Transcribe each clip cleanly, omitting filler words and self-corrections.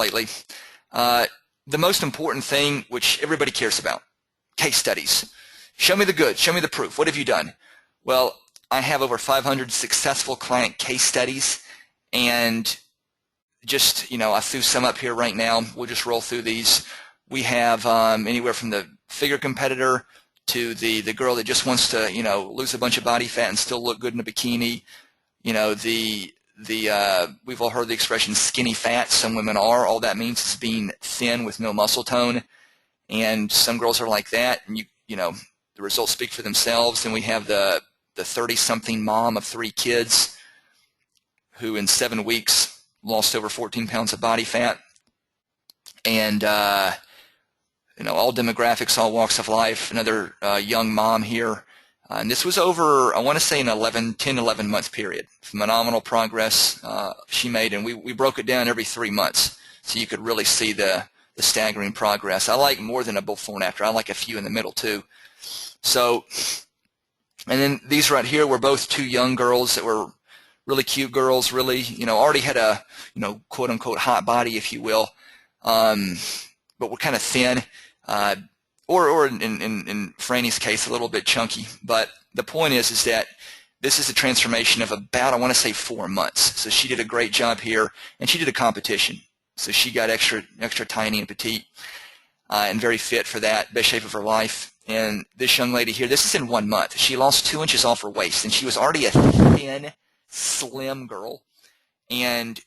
lately. The most important thing, which everybody cares about, case studies. Show me the good. Show me the proof. What have you done? Well, I have over 500 successful client case studies, and just, I threw some up here right now. We'll just roll through these. We have anywhere from the figure competitor to the girl that just wants to, lose a bunch of body fat and still look good in a bikini. We've all heard the expression skinny fat. Some women are. All that means is being thin with no muscle tone. And some girls are like that, and the results speak for themselves. And we have the 30-something mom of 3 kids who in 7 weeks lost over 14 pounds of body fat. And all demographics, all walks of life. Another young mom here. And this was over, I want to say, an 10-11 month period. Phenomenal progress she made, and we broke it down every 3 months, so you could really see the staggering progress. I like more than a before and after. I like a few in the middle too. So, and then these right here were both 2 young girls that were really cute girls, really, already had a, quote unquote hot body, if you will, but were kind of thin. Or in Franny's case, a little bit chunky. But the point is that this is a transformation of about, I want to say, 4 months. So she did a great job here, and she did a competition. So she got extra tiny and petite, and very fit for that, best shape of her life. And this young lady here, this is in 1 month. She lost 2 inches off her waist, and she was already a thin, slim girl. And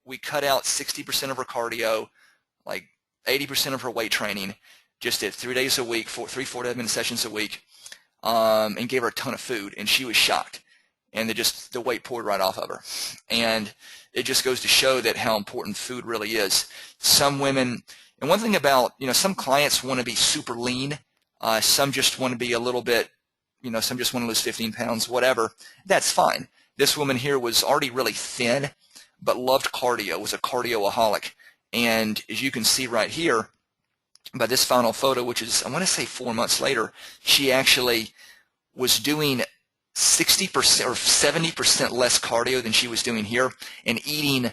we cut out 60% of her cardio, like 80% of her weight training. Just did 3 days a week, 3 40-minute sessions a week, and gave her a ton of food, and she was shocked. And the weight poured right off of her. And it just goes to show that how important food really is. Some women, and one thing about, some clients want to be super lean. Some just want to be a little bit, some just want to lose 15 pounds, whatever. That's fine. This woman here was already really thin, but loved cardio, was a cardioaholic. And as you can see right here, by this final photo, which is, I want to say 4 months later, she actually was doing 60% or 70% less cardio than she was doing here, and eating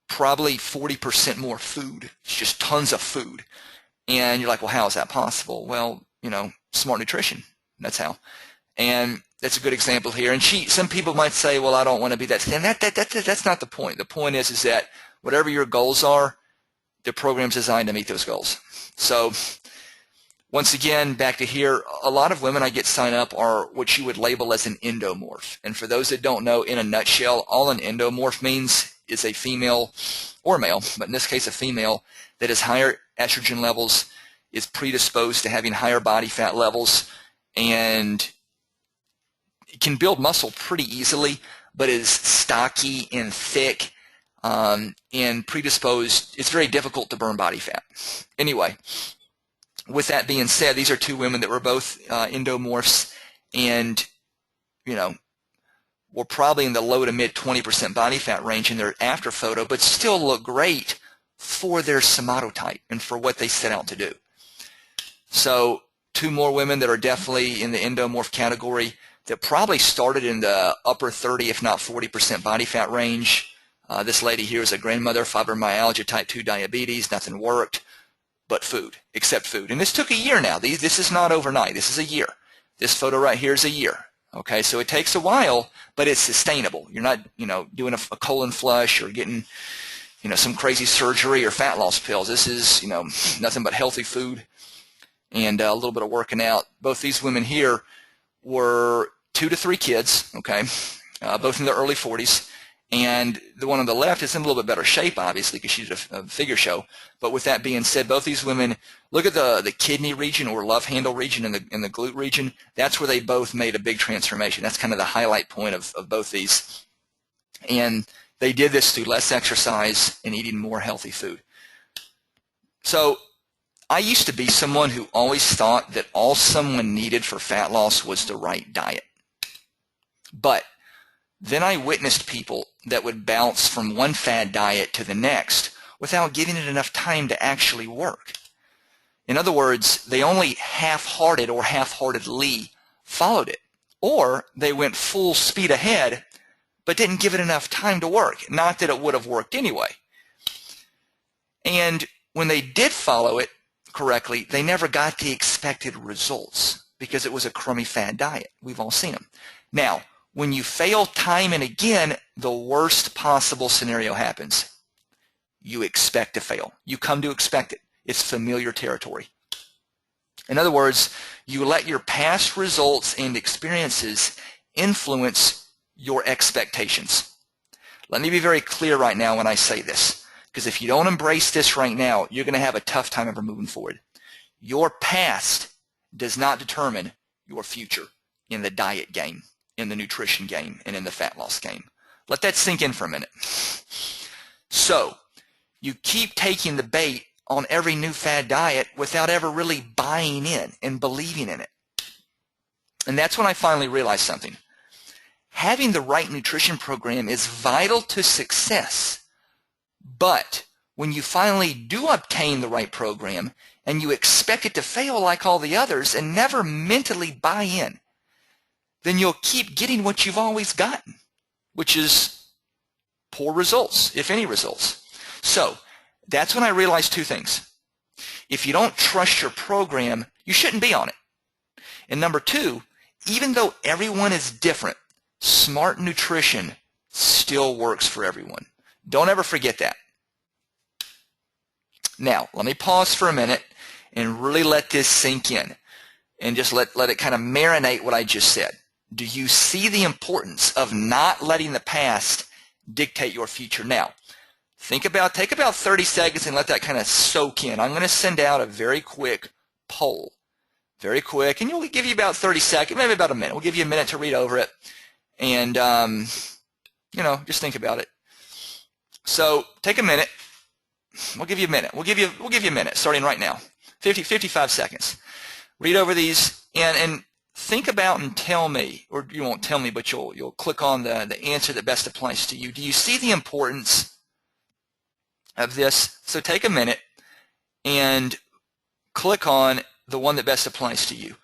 probably 40% more food. It's just tons of food. And you're like, well, how is that possible? Well, smart nutrition. That's how. And that's a good example here. And some people might say, well, I don't want to be that thin. That's not the point. The point is that whatever your goals are, the program's designed to meet those goals. So once again, back to here, a lot of women I get sign up are what you would label as an endomorph. And for those that don't know, in a nutshell, all an endomorph means is a female or male, but in this case a female, that has higher estrogen levels, is predisposed to having higher body fat levels, and can build muscle pretty easily, but is stocky and thick, and predisposed. It's very difficult to burn body fat. Anyway, with that being said, these are 2 women that were both endomorphs, and were probably in the low to mid 20% body fat range in their after photo, but still look great for their somatotype and for what they set out to do. So 2 more women that are definitely in the endomorph category that probably started in the upper 30, if not 40% body fat range. This lady here is a grandmother, fibromyalgia, type 2 diabetes, nothing worked but food, except food. And this took a year now. This is not overnight. This is a year. This photo right here is a year. Okay, so it takes a while, but it's sustainable. You're not, doing a colon flush or getting, some crazy surgery or fat loss pills. This is, nothing but healthy food and a little bit of working out. Both these women here were 2 to 3 kids, okay, both in their early 40s. And the one on the left is in a little bit better shape, obviously, because she's a figure show. But with that being said, both these women, look at the kidney region or love handle region and the glute region. That's where they both made a big transformation. That's kind of the highlight point of both these. And they did this through less exercise and eating more healthy food. So I used to be someone who always thought that all someone needed for fat loss was the right diet. But then I witnessed people that would bounce from one fad diet to the next without giving it enough time to actually work. In other words, they only half-hearted or half-heartedly followed it. Or they went full speed ahead but didn't give it enough time to work. Not that it would have worked anyway. And when they did follow it correctly, they never got the expected results because it was a crummy fad diet. We've all seen them. Now, when you fail time and again, the worst possible scenario happens. You expect to fail. You come to expect it. It's familiar territory. In other words, you let your past results and experiences influence your expectations. Let me be very clear right now when I say this, because if you don't embrace this right now, you're going to have a tough time ever moving forward. Your past does not determine your future in the diet game, in the nutrition game, and in the fat loss game. Let that sink in for a minute. So, you keep taking the bait on every new fad diet without ever really buying in and believing in it. And that's when I finally realized something. Having the right nutrition program is vital to success. But when you finally do obtain the right program and you expect it to fail like all the others and never mentally buy in, then you'll keep getting what you've always gotten, which is poor results, if any results. So that's when I realized two things. If you don't trust your program, you shouldn't be on it. And number two, even though everyone is different, smart nutrition still works for everyone. Don't ever forget that. Now, let me pause for a minute and really let this sink in and just let it kind of marinate what I just said. Do you see the importance of not letting the past dictate your future? Now, take about 30 seconds and let that kind of soak in. I'm going to send out a very quick poll. Very quick, and we'll give you about 30 seconds, maybe about a minute. We'll give you a minute to read over it. And, just think about it. So take a minute. We'll give you a minute. We'll give you a minute starting right now. 55 seconds. Read over these and think about and tell me, or you won't tell me, but you'll click on the answer that best applies to you. Do you see the importance of this? So take a minute and click on the one that best applies to you.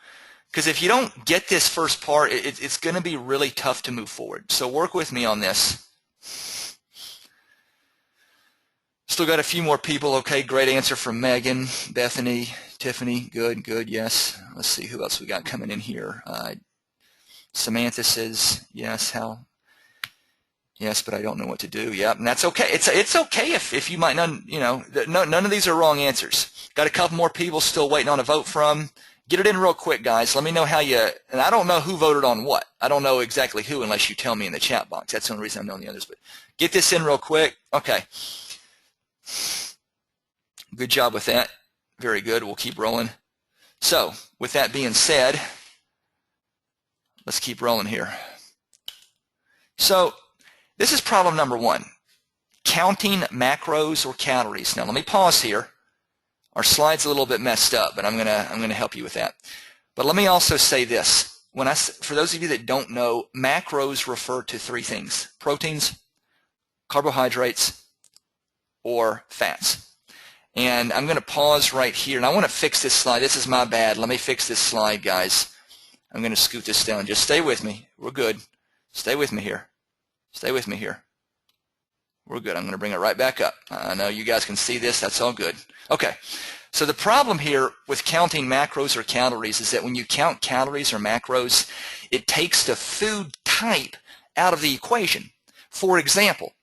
Because if you don't get this first part, it's going to be really tough to move forward. So work with me on this. Still got a few more people. Okay, great answer from Megan, Bethany, Tiffany. Good, yes. Let's see who else we got coming in here. Samantha says, yes, how? Yes, but I don't know what to do. Yep, and that's okay. It's okay if you might not, none of these are wrong answers. Got a couple more people still waiting on a vote from. Get it in real quick, guys. Let me know how you, and I don't know who voted on what. I don't know exactly who unless you tell me in the chat box. That's the only reason I'm knowing the others. But get this in real quick. Okay. Good job with that. Very good. We'll keep rolling. So, with that being said, let's keep rolling here. So, this is problem number one, counting macros or calories. Now let me pause here. Our slide's a little bit messed up, but I'm gonna help you with that. But let me also say this. For those of you that don't know, macros refer to three things: proteins, carbohydrates, or fats. And I'm gonna pause right here, and I want to fix this slide. This is my bad. Let me fix this slide, guys. I'm gonna scoot this down. Just stay with me. We're good. Stay with me here. Stay with me here. We're good. I'm going to bring it right back up. I know you guys can see this. That's all good. Okay. So the problem here with counting macros or calories is that when you count calories or macros, it takes the food type out of the equation. For example,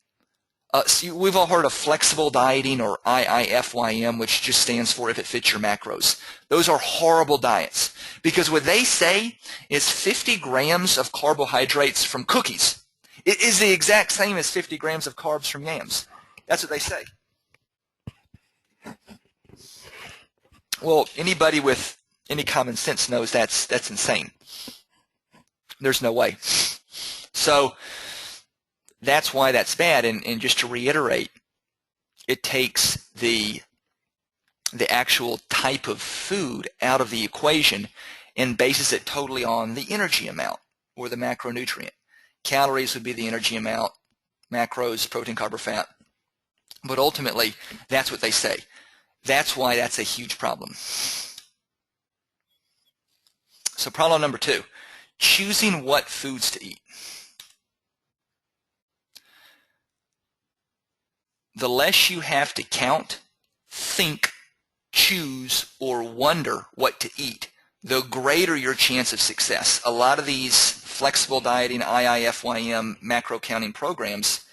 we've all heard of flexible dieting or IIFYM, which just stands for if it fits your macros. Those are horrible diets because what they say is 50 grams of carbohydrates from cookies. It is the exact same as 50 grams of carbs from yams. That's what they say. Well, anybody with any common sense knows that's insane. There's no way. So that's why that's bad. And just to reiterate, it takes the actual type of food out of the equation and bases it totally on the energy amount or the macronutrient. Calories would be the energy amount, macros, protein, carb, or fat. But ultimately, that's what they say. That's why that's a huge problem. So problem number two, choosing what foods to eat. The less you have to count think, choose, or wonder what to eat, the greater your chance of success. A lot of these flexible dieting, IIFYM, macro counting programs,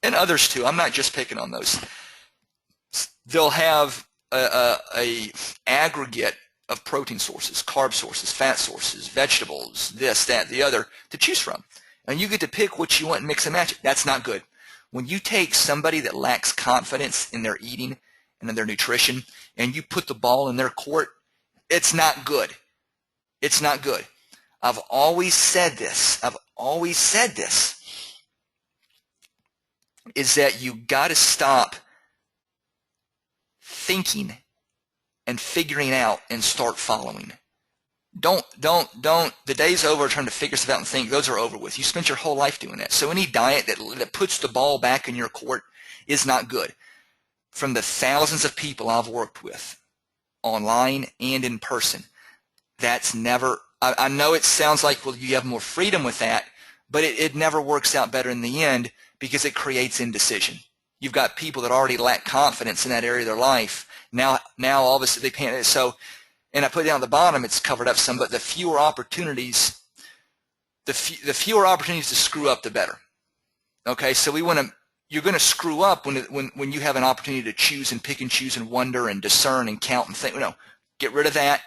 and others too, I'm not just picking on those, they'll have a aggregate of protein sources, carb sources, fat sources, vegetables, this, that, the other, to choose from. And you get to pick what you want and mix and match it. That's not good. When you take somebody that lacks confidence in their eating and in their nutrition, and you put the ball in their court, it's not good. It's not good. I've always said this. Is that you got to stop thinking and figuring out and start following. Don't, the day's over trying to figure stuff out and think. Those are over with. You spent your whole life doing that. So any diet that puts the ball back in your court is not good. From the thousands of people I've worked with, online and in person, that's never, I know it sounds like, well, you have more freedom with that, but it never works out better in the end because it creates indecision. You've got people that already lack confidence in that area of their life. Now all of a sudden they can't. So, and I put down at the bottom, it's covered up some, but the fewer opportunities, the fewer opportunities to screw up, the better. Okay, so you're going to screw up when you have an opportunity to choose and pick and choose and wonder and discern and count and think. No, get rid of that.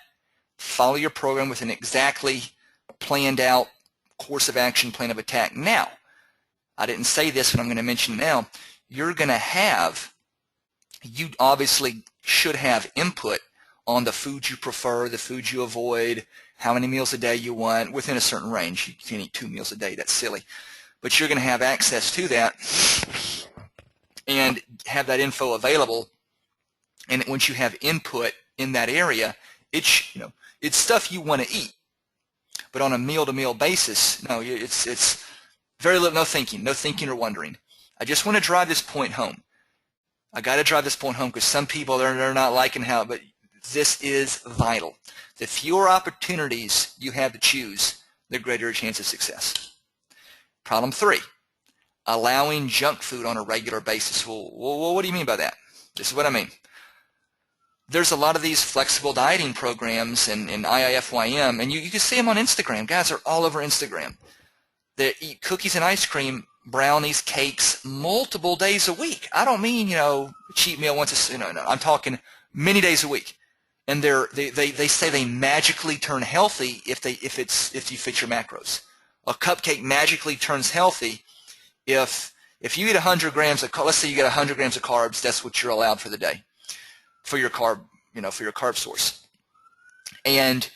Follow your program with an exactly planned out course of action, plan of attack. Now, I didn't say this, but I'm going to mention it now. You obviously should have input on the foods you prefer, the foods you avoid, how many meals a day you want, within a certain range. You can't eat 2 meals a day. That's silly. But you're going to have access to that and have that info available. And once you have input in that area, it's stuff you want to eat. But on a meal-to-meal basis, no, it's very little, no thinking or wondering. I just want to drive this point home. I got to drive this point home because some people, they're not liking how, but this is vital. The fewer opportunities you have to choose, the greater your chance of success. Problem 3, allowing junk food on a regular basis. Well, what do you mean by that? This is what I mean. There's a lot of these flexible dieting programs and IIFYM, and you can see them on Instagram. Guys are all over Instagram. They eat cookies and ice cream, brownies, cakes, multiple days a week. I don't mean, cheat meal once no, I'm talking many days a week. And they say they magically turn healthy if you fit your macros. A cupcake magically turns healthy if you eat 100 grams of, let's say you get 100 grams of carbs, that's what you're allowed for the day, for your carb, for your carb source. And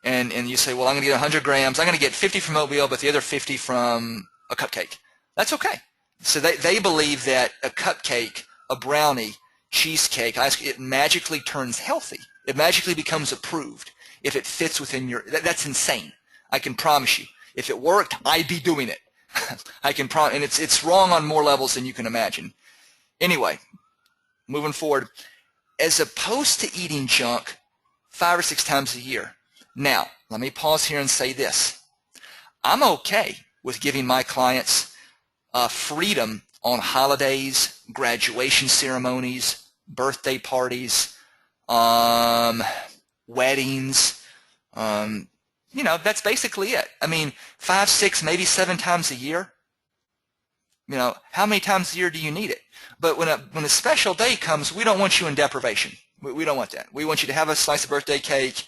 you say, well, I'm going to get 100 grams. I'm going to get 50 from oatmeal, but the other 50 from a cupcake. That's okay. So they believe that a cupcake, a brownie, cheesecake, ice cream, it magically turns healthy. It magically becomes approved if it fits within your, that's insane. I can promise you. If it worked, I'd be doing it. I can promise, and it's wrong on more levels than you can imagine. Anyway, moving forward, as opposed to eating junk 5 or 6 times a year. Now, let me pause here and say this. I'm okay with giving my clients freedom on holidays, graduation ceremonies, birthday parties, weddings. That's basically it. I mean, 5, 6, maybe 7 times a year. How many times a year do you need it? But when a special day comes, we don't want you in deprivation. We don't want that. We want you to have a slice of birthday cake,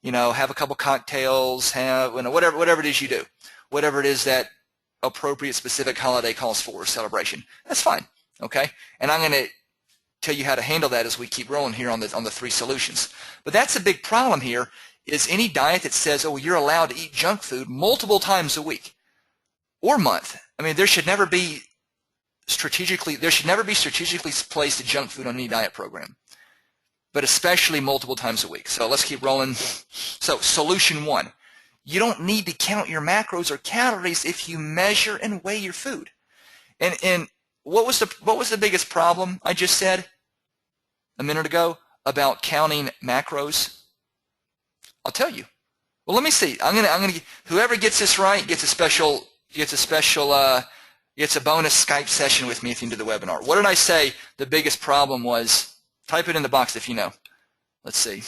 have a couple cocktails, have whatever it is you do, whatever it is that appropriate specific holiday calls for, celebration. That's fine, okay? And I'm going to tell you how to handle that as we keep rolling here on the 3 solutions. But that's a big problem here, is any diet that says, oh, you're allowed to eat junk food multiple times a week or month. I mean, there should never be strategically placed junk food on any diet program, but especially multiple times a week. So let's keep rolling. So solution 1, you don't need to count your macros or calories if you measure and weigh your food. And what was the biggest problem I just said a minute ago about counting macros? I'll tell you. Well, let me see. I'm gonna whoever gets this right gets a bonus Skype session with me at the end of the webinar. What did I say the biggest problem was Type it in the box if you know. Let's see.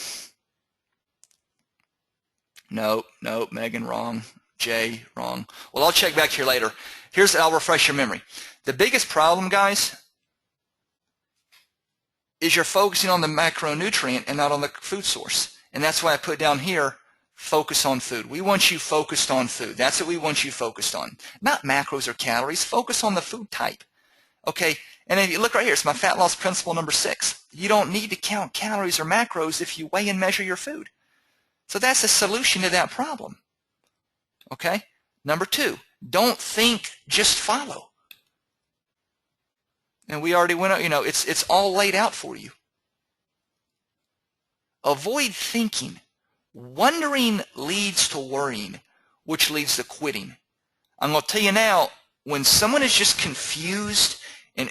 Nope, Megan, wrong. Jay, wrong. Well, I'll check back here later. I'll refresh your memory. The biggest problem, guys, is you're focusing on the macronutrient and not on the food source. And that's why I put down here, focus on food. We want you focused on food. That's what we want you focused on. Not macros or calories. Focus on the food type. Okay? And if you look right here, it's my fat loss principle number 6. You don't need to count calories or macros if you weigh and measure your food. So that's a solution to that problem. Okay? Number 2, don't think, just follow. And we already went, it's all laid out for you. Avoid thinking. Wondering leads to worrying, which leads to quitting. I'm going to tell you now, when someone is just confused and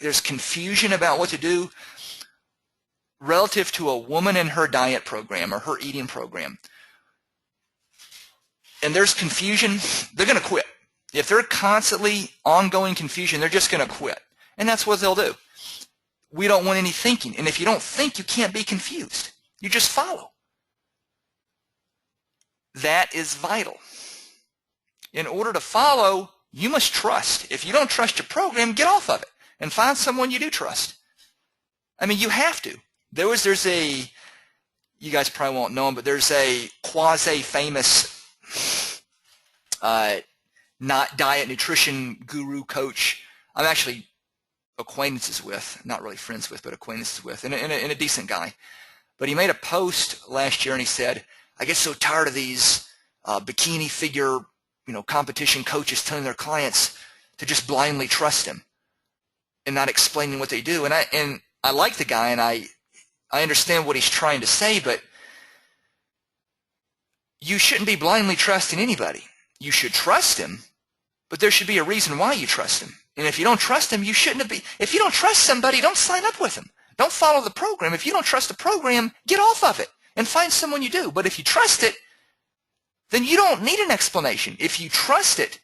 there's confusion about what to do relative to a woman and her diet program or her eating program, and there's confusion, they're going to quit. If they're constantly ongoing confusion, they're just going to quit. And that's what they'll do. We don't want any thinking. And if you don't think, you can't be confused. You just follow. That is vital. In order to follow, you must trust. If you don't trust your program, get off of it and find someone you do trust. I mean, you have to. There's a, you guys probably won't know him, but there's a quasi-famous not diet nutrition guru coach I'm actually acquaintances with, not really friends with, but acquaintances with, and a decent guy. But he made a post last year and he said, I get so tired of these bikini figure, competition coaches telling their clients to just blindly trust him and not explaining what they do. And I like the guy, and I understand what he's trying to say, but you shouldn't be blindly trusting anybody. You should trust him, but there should be a reason why you trust him. And if you don't trust him, you shouldn't be. If you don't trust somebody, don't sign up with him. Don't follow the program. If you don't trust the program, get off of it and find someone you do. But if you trust it, then you don't need an explanation. If you trust it,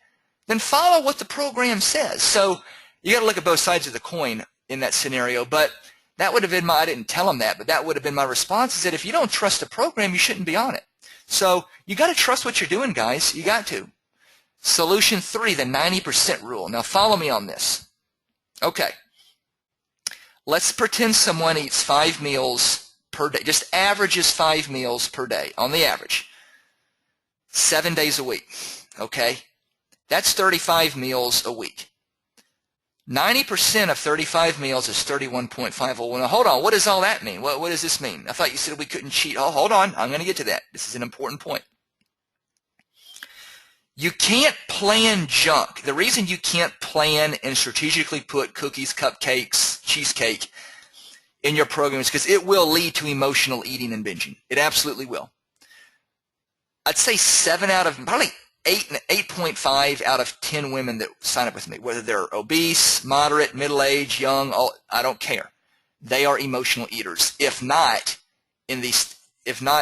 then follow what the program says. So you got to look at both sides of the coin in that scenario. But that would have been I didn't tell him that, but that would have been my response, is that if you don't trust the program, you shouldn't be on it. So you got to trust what you're doing, guys. You got to. Solution 3, the 90% rule. Now follow me on this. Okay. Let's pretend someone eats 5 meals per day, just averages 5 meals per day on the average, 7 days a week. Okay? That's 35 meals a week. 90% of 35 meals is 31.5. Well, now hold on. What does all that mean? What does this mean? I thought you said we couldn't cheat. Oh, hold on. I'm going to get to that. This is an important point. You can't plan junk. The reason you can't plan and strategically put cookies, cupcakes, cheesecake in your program is because it will lead to emotional eating and binging. It absolutely will. I'd say 8.5 out of 10 women that sign up with me, whether they're obese, moderate, middle-aged, young, I don't care. They are emotional eaters. If not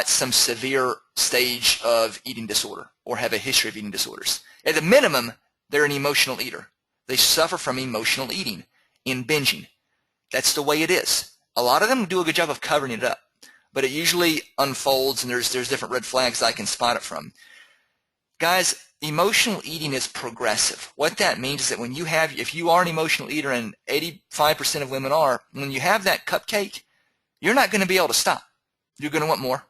some severe stage of eating disorder or have a history of eating disorders. At the minimum, they're an emotional eater. They suffer from emotional eating and binging. That's the way it is. A lot of them do a good job of covering it up, but it usually unfolds, and there's different red flags I can spot it from. Guys, emotional eating is progressive. What that means is that if you are an emotional eater, and 85% of women are, when you have that cupcake, you're not going to be able to stop. You're going to want more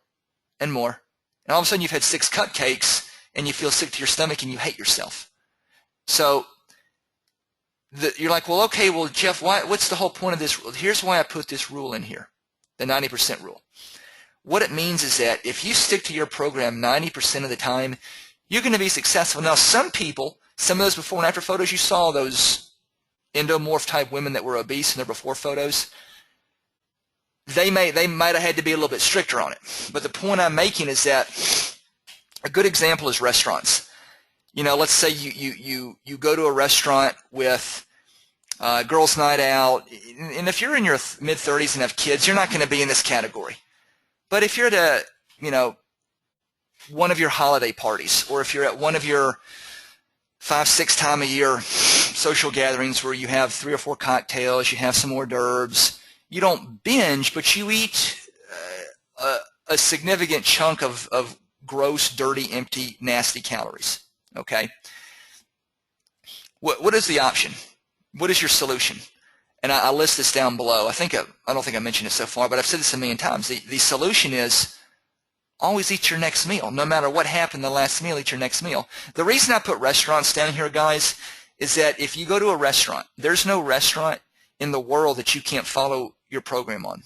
and more. And all of a sudden you've had 6 cupcakes and you feel sick to your stomach and you hate yourself. So you're like, well, okay, well, Jeff, what's the whole point of this rule? Here's why I put this rule in here, the 90% rule. What it means is that if you stick to your program 90% of the time, you're going to be successful. Now, some people, some of those before and after photos, you saw those endomorph type women that were obese in their before photos. They might have had to be a little bit stricter on it. But the point I'm making is that a good example is restaurants. Let's say you go to a restaurant with girls' night out, and if you're in your mid-30s and have kids, you're not going to be in this category. But if you're at one of your holiday parties, or if you're at one of your 5-6 time a year social gatherings where you have 3 or 4 cocktails, you have some hors d'oeuvres, you don't binge, but you eat a significant chunk of gross, dirty, empty, nasty calories. Okay? What is the option? What is your solution? And I list this down below. I don't think I mentioned it so far, but I've said this a million times. The solution is always eat your next meal. No matter what happened the last meal, eat your next meal. The reason I put restaurants down here, guys, is that if you go to a restaurant, there's no restaurant in the world that you can't follow your program on.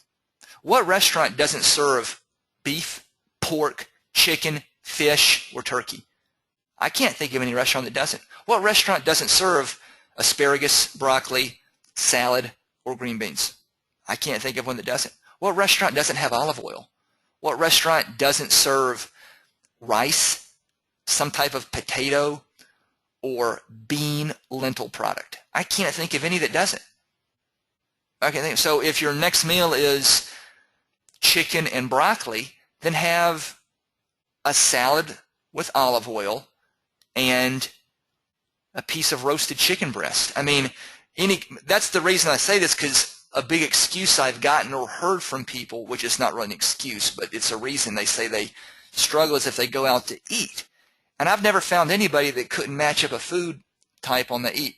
What restaurant doesn't serve beef, pork, chicken, fish, or turkey? I can't think of any restaurant that doesn't. What restaurant doesn't serve asparagus, broccoli, salad, or green beans? I can't think of one that doesn't. What restaurant doesn't have olive oil? What restaurant doesn't serve rice, some type of potato, or bean lentil product? I can't think of any that doesn't. Okay, so if your next meal is chicken and broccoli, then have a salad with olive oil and a piece of roasted chicken breast. I mean, that's the reason I say this, because a big excuse I've gotten or heard from people, which is not really an excuse, but it's a reason they say they struggle, is if they go out to eat. And I've never found anybody that couldn't match up a food type on the eat.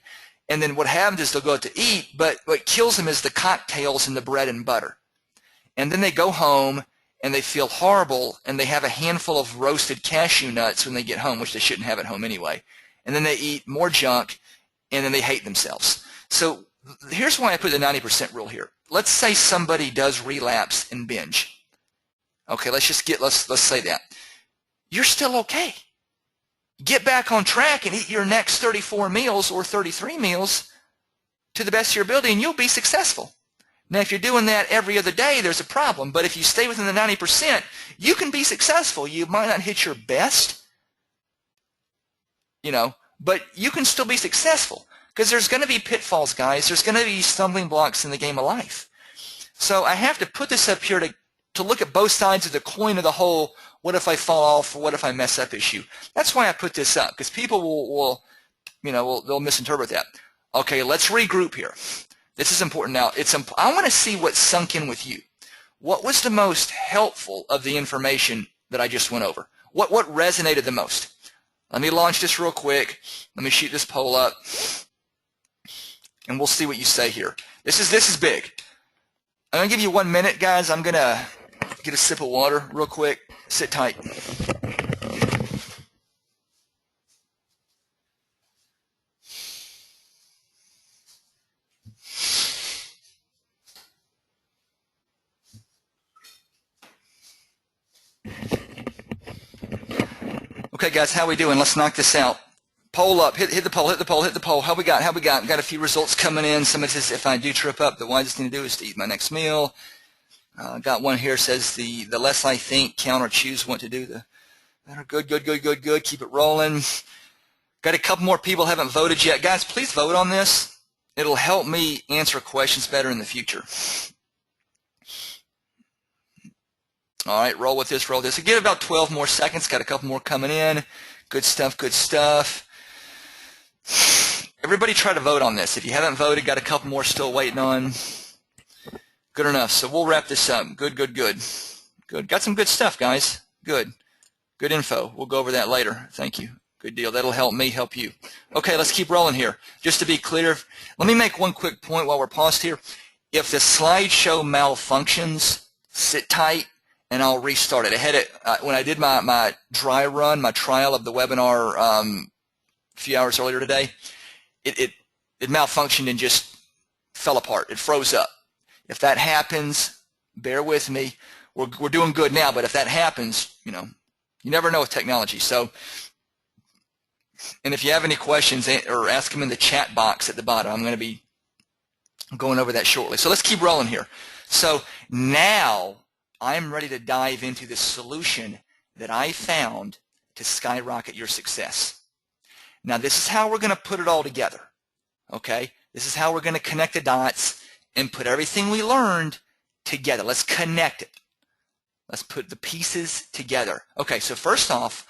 And then what happens is they'll go out to eat, but what kills them is the cocktails and the bread and butter. And then they go home and they feel horrible, and they have a handful of roasted cashew nuts when they get home, which they shouldn't have at home anyway. And then they eat more junk, and then they hate themselves. So here's why I put the 90% rule here. Let's say somebody does relapse and binge. Okay, let's say that. You're still okay. Get back on track and eat your next 34 meals or 33 meals to the best of your ability, and you'll be successful. Now, if you're doing that every other day, there's a problem. But if you stay within the 90%, you can be successful. You might not hit your best, but you can still be successful. Because there's going to be pitfalls, guys. There's going to be stumbling blocks in the game of life. So I have to put this up here to look at both sides of the coin of the whole what if I fall off or what if I mess up issue. That's why I put this up, because people they'll misinterpret that. Okay, let's regroup here. This is important now. I want to see what sunk in with you. What was the most helpful of the information that I just went over? What resonated the most? Let me launch this real quick. Let me shoot this poll up. And we'll see what you say here. This is big. I'm going to give you 1 minute, guys. I'm going to get a sip of water real quick. Sit tight. Okay, guys, how we doing? Let's knock this out. Poll up. Hit the poll. Hit the poll. Hit the poll. How we got? Got a few results coming in. Somebody says, if I do trip up, the wisest thing to do is to eat my next meal. Got one here says, the less I think, count, or choose what to do, the better. Good. Keep it rolling. Got a couple more people haven't voted yet. Guys, please vote on this. It'll help me answer questions better in the future. All right, roll with this. So give it about 12 more seconds. Got a couple more coming in. Good stuff. Everybody try to vote on this. If you haven't voted, got a couple more still waiting on. Good enough. So we'll wrap this up. Good. Got some good stuff, guys. Good info. We'll go over that later. Thank you. Good deal. That'll help me help you. Okay, let's keep rolling here. Just to be clear, let me make one quick point while we're paused here. If the slideshow malfunctions, sit tight, and I'll restart it. I had it when I did my dry run, my trial of the webinar a few hours earlier today. It malfunctioned and just fell apart. It froze up. If that happens, bear with me. We're doing good now, but if that happens, you never know with technology. So, and if you have any questions, or ask them in the chat box at the bottom. I'm going to be going over that shortly. So let's keep rolling here. So now I'm ready to dive into the solution that I found to skyrocket your success. Now, this is how we're going to put it all together, okay? This is how we're going to connect the dots and put everything we learned together. Let's connect it. Let's put the pieces together. Okay, so first off,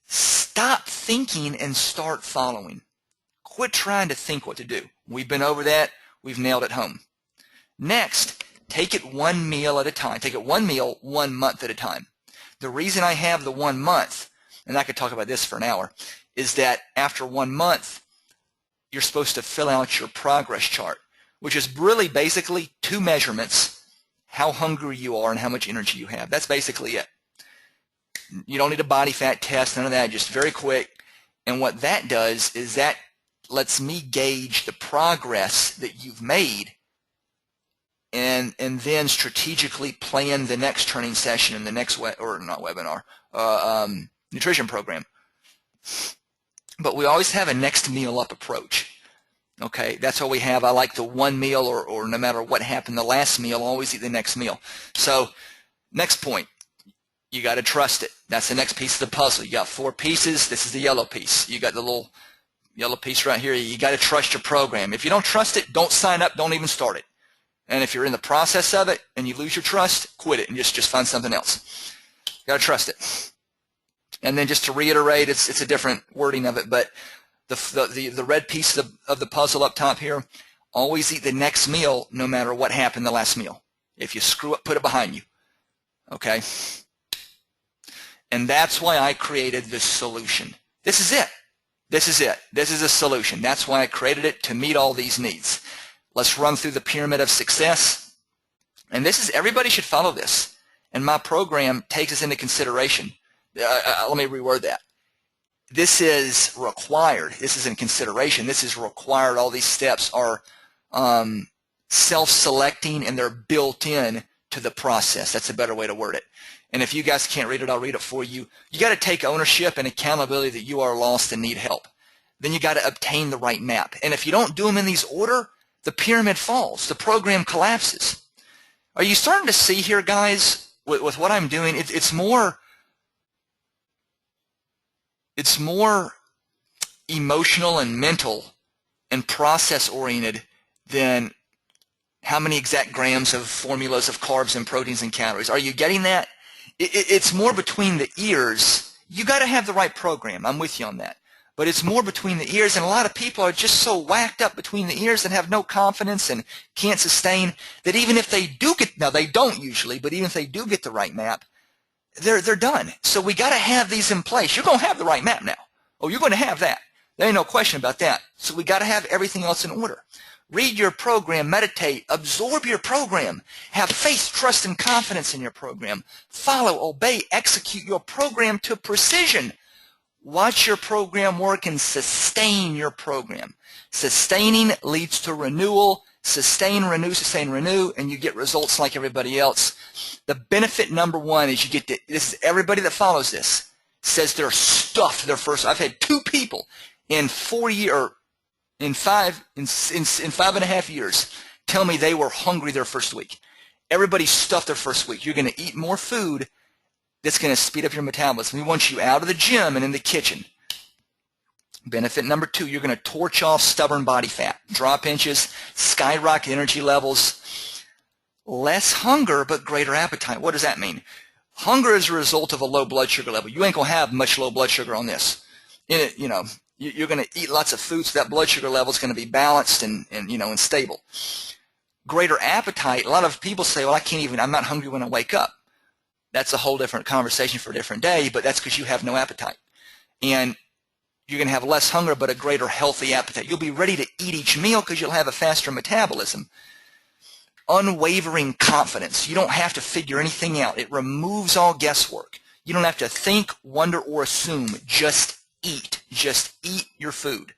stop thinking and start following. Quit trying to think what to do. We've been over that. We've nailed it home. Next, take it one meal at a time. Take it one meal, 1 month at a time. The reason I have the 1 month, and I could talk about this for an hour, is that after 1 month, you're supposed to fill out your progress chart, which is really basically 2 measurements, how hungry you are and how much energy you have. That's basically it. You don't need a body fat test, none of that, just very quick. And what that does is that lets me gauge the progress that you've made and then strategically plan the next training session and the next nutrition program. But we always have a next meal up approach. Okay, that's what we have. I like the one meal, or no matter what happened, the last meal, always eat the next meal. So next point, you got to trust it. That's the next piece of the puzzle. You got 4 pieces. This is the yellow piece. You got the little yellow piece right here. You got to trust your program. If you don't trust it, don't sign up. Don't even start it. And if you're in the process of it and you lose your trust, quit it and just find something else. You got to trust it. And then just to reiterate, it's a different wording of it, but the red piece of the puzzle up top here, always eat the next meal no matter what happened the last meal. If you screw up, put it behind you. Okay? And that's why I created this solution. This is it. This is it. This is a solution. That's why I created it, to meet all these needs. Let's run through the pyramid of success. And this is, everybody should follow this. And my program takes this into consideration. Let me reword that. This is required. This is in consideration. This is required. All these steps are self-selecting, and they're built in to the process. That's a better way to word it. And if you guys can't read it, I'll read it for you. You got to take ownership and accountability that you are lost and need help. Then you got to obtain the right map. And if you don't do them in these order, the pyramid falls. The program collapses. Are you starting to see here, guys, with what I'm doing? It's more emotional and mental and process-oriented than how many exact grams of formulas of carbs and proteins and calories. Are you getting that? It's more between the ears. You got to have the right program. I'm with you on that. But it's more between the ears, and a lot of people are just so whacked up between the ears and have no confidence and can't sustain that even if they do get, now they don't usually, but even if they do get the right map, they're done. So we got to have these in place. You're going to have the right map now. Oh, you're going to have that. There ain't no question about that. So we got to have everything else in order. Read your program, meditate, absorb your program, have faith, trust, and confidence in your program. Follow, obey, execute your program to precision. Watch your program work and sustain your program. Sustaining leads to renewal. Sustain, renew, and you get results like everybody else. The benefit number one is you get to, this is everybody that follows this, says they're stuffed their first. I've had 2 people in 4 years, in 5.5 years, tell me they were hungry their first week. Everybody stuffed their first week. You're going to eat more food that's going to speed up your metabolism. We want you out of the gym and in the kitchen. Benefit number 2, you're going to torch off stubborn body fat, drop inches, skyrocket energy levels, less hunger but greater appetite. What does that mean? Hunger is a result of a low blood sugar level. You ain't going to have much low blood sugar on this. You're going to eat lots of food, so that blood sugar level is going to be balanced and stable. Greater appetite, a lot of people say, well, I'm not hungry when I wake up. That's a whole different conversation for a different day, but that's because you have no appetite. And you're going to have less hunger but a greater healthy appetite. You'll be ready to eat each meal because you'll have a faster metabolism. Unwavering confidence. You don't have to figure anything out. It removes all guesswork. You don't have to think, wonder, or assume. Just eat. Just eat your food.